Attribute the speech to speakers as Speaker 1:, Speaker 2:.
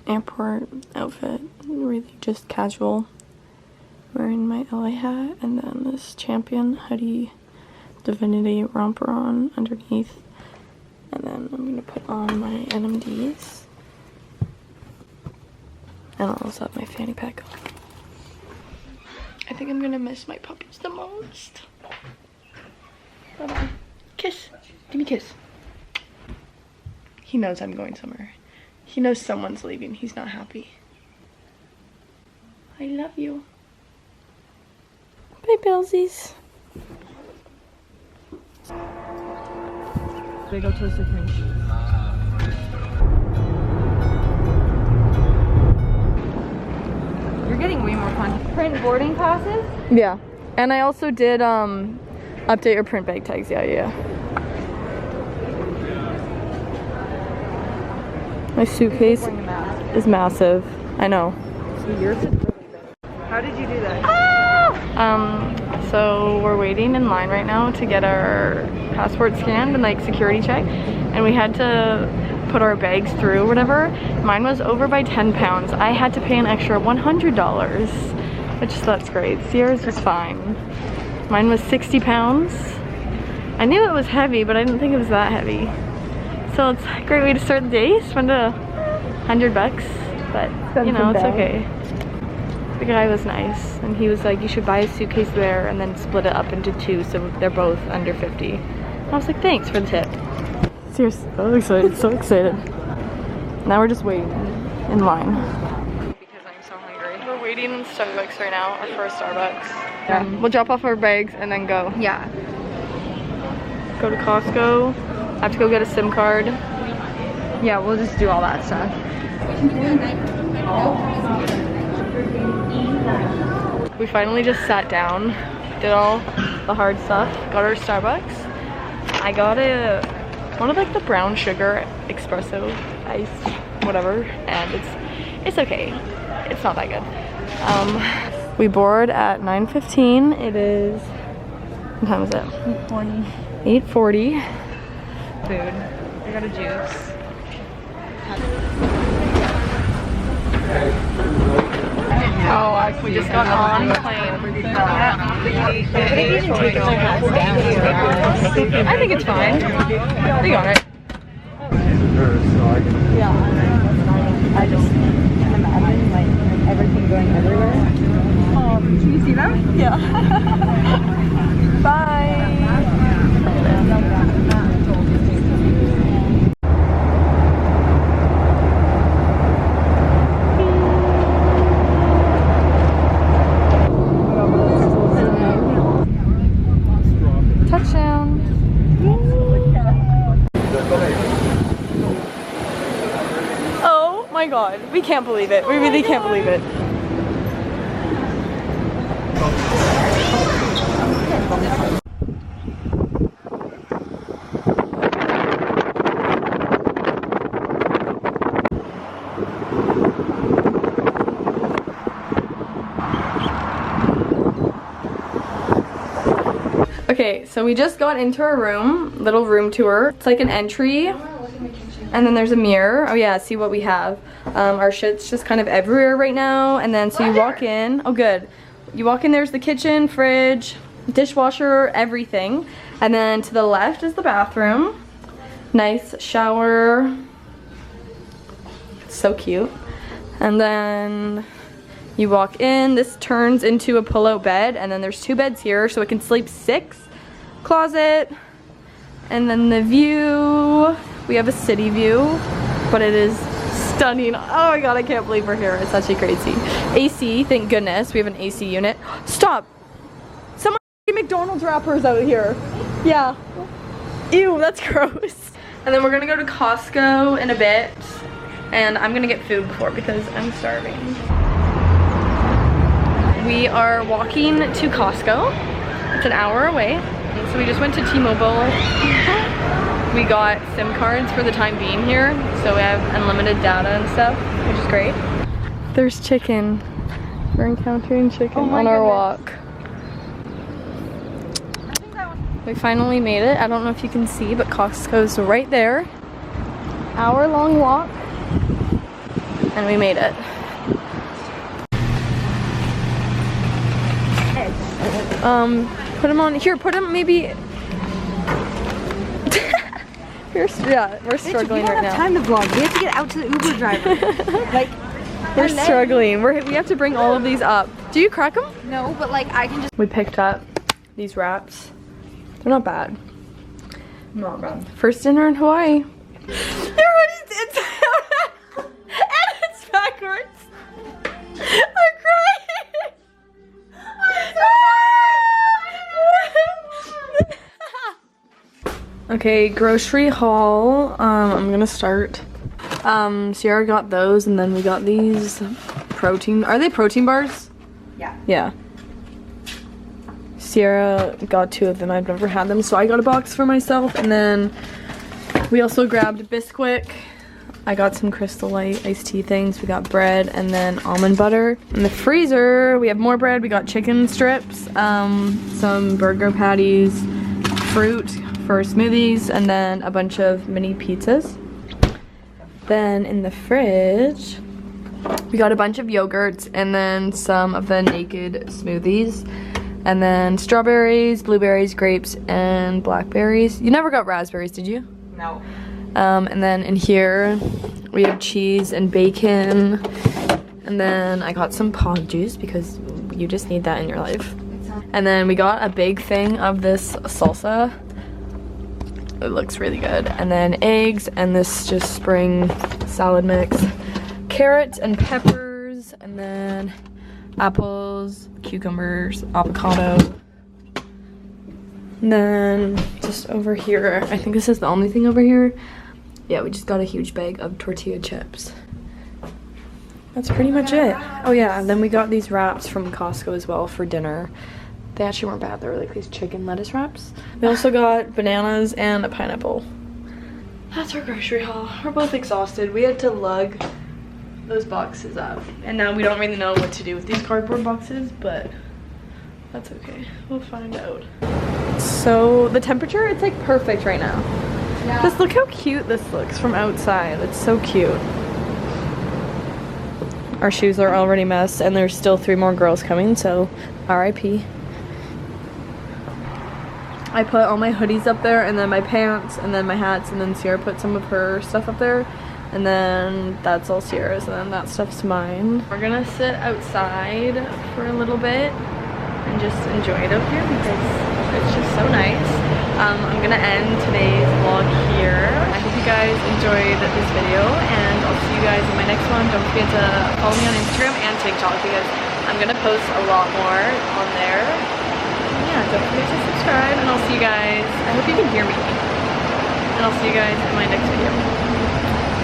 Speaker 1: Airport outfit, really just casual. Wearing my LA hat and then this Champion hoodie Divinity romper on underneath. And then I'm gonna put on my NMDs. And I'll also have my fanny pack on. I think I'm gonna miss my puppies the most. Bye-bye. Kiss. Give me a kiss. He knows I'm going somewhere. He knows someone's leaving. He's not happy. I love you. Bye, Billsies.
Speaker 2: Big old toasted cream cheese. You're getting way more content. Print boarding passes?
Speaker 1: Yeah. And I also did update your print bag tags. Yeah. My suitcase is massive. I know.
Speaker 2: So yours is really big. How did you do that?
Speaker 1: So we're waiting in line right now to get our passport scanned and like security check, and we had to put our bags through or whatever. Mine was over by 10 pounds. I had to pay an extra $100, which that's great. Sierra's was fine. Mine was 60 pounds. I knew it was heavy, but I didn't think it was that heavy. So it's a great way to start the day. Spend $100, but you know, it's okay. The guy was nice, and he was like, you should buy a suitcase there and then split it up into 2 so they're both under 50. And I was like, thanks for the tip. Seriously, so excited, so excited. Now we're just waiting in line. Because I'm so hungry. We're waiting in Starbucks right now, our first Starbucks. Yeah. We'll drop off our bags and then go.
Speaker 2: Yeah.
Speaker 1: Go to Costco. I have to go get a SIM card.
Speaker 2: Yeah, we'll just do all that stuff.
Speaker 1: We finally just sat down, did all the hard stuff, got our Starbucks. I got one of like the brown sugar espresso ice, whatever, and it's okay. It's not that good. We board at 9:15. It is, what time is it?
Speaker 2: 8:40.
Speaker 1: 8:40.
Speaker 2: Food. I got a juice.
Speaker 1: Oh, we just got on the plane. I think it's fine. They got it.
Speaker 2: Yeah. I just can't imagine like everything going everywhere. Can you see them?
Speaker 1: Yeah. Bye. Touchdown. Oh my god, we can't believe it. We really can't believe it. Okay, so we just got into our room, little room tour. It's like an entry, and then there's a mirror. Oh yeah, see what we have. Our shit's just kind of everywhere right now, and then so you walk in. Oh good. You walk in, there's the kitchen, fridge, dishwasher, everything. And then to the left is the bathroom. Nice shower. So cute. And then you walk in, this turns into a pull-out bed, and then there's 2 beds here, so it can sleep 6. Closet, and then the view. We have a city view, but it is stunning. Oh my god, I can't believe we're here. It's actually crazy. AC, thank goodness. We have an AC unit. Stop! Someone McDonald's wrappers out here. Yeah. Ew, that's gross. And then we're gonna go to Costco in a bit, and I'm gonna get food before because I'm starving. We are walking to Costco. It's an hour away. So we just went to T-Mobile. We got SIM cards for the time being here, so we have unlimited data and stuff, which is great. There's chicken. We're encountering chicken on our walk. We finally made it. I don't know if you can see, but Costco's right there. Hour-long walk. And we made it. Put them on here. Put them maybe. We're struggling right now.
Speaker 2: We don't have time to vlog. We have to get out to the Uber driver. Like,
Speaker 1: we're struggling. We have to bring all of these up. Do you crack them?
Speaker 2: no, but like I can just.
Speaker 1: We picked up these wraps. They're not bad.
Speaker 2: Not bad.
Speaker 1: First dinner in Hawaii. Your hoodie's inside out and it's backwards. I'm crying. Okay, grocery haul. I'm gonna start. Sierra got those, and then we got these protein. Are they protein bars?
Speaker 2: Yeah.
Speaker 1: Yeah. Sierra got 2 of them. I've never had them, so I got a box for myself, and then we also grabbed Bisquick. I got some Crystal Light iced tea things. We got bread and then almond butter. In the freezer, we have more bread. We got chicken strips, some burger patties, fruit for smoothies, and then a bunch of mini pizzas. Then in the fridge, we got a bunch of yogurts and then some of the Naked smoothies. And then strawberries, blueberries, grapes, and blackberries. You never got raspberries, did you?
Speaker 2: No.
Speaker 1: And then in here, we have cheese and bacon. And then I got some pog juice because you just need that in your life. And then we got a big thing of this salsa. It looks really good. And then eggs and this just spring salad mix. Carrots and peppers, and then apples, cucumbers, avocado. And then just over here, I think this is the only thing over here. Yeah, we just got a huge bag of tortilla chips. That's pretty much it. Oh yeah, and then we got these wraps from Costco as well for dinner. They actually weren't bad. They were like these chicken lettuce wraps. We also got bananas and a pineapple. That's our grocery haul. We're both exhausted. We had to lug those boxes up. And now we don't really know what to do with these cardboard boxes, but that's okay. We'll find out. So the temperature, it's like perfect right now.
Speaker 2: Yeah.
Speaker 1: Just look how cute this looks from outside. It's so cute. Our shoes are already messed and there's still 3 more girls coming, so RIP. I put all my hoodies up there and then my pants and then my hats, and then Sierra put some of her stuff up there. And then that's all Sierra's, and then that stuff's mine. We're gonna sit outside for a little bit and just enjoy it out here because it's just so nice. I'm gonna end today's vlog here. I hope you guys enjoyed this video, and I'll see you guys in my next one. Don't forget to follow me on Instagram and TikTok because I'm gonna post a lot more on there. And yeah, don't forget to subscribe, and I'll see you guys. I hope you can hear me. And I'll see you guys in my next video.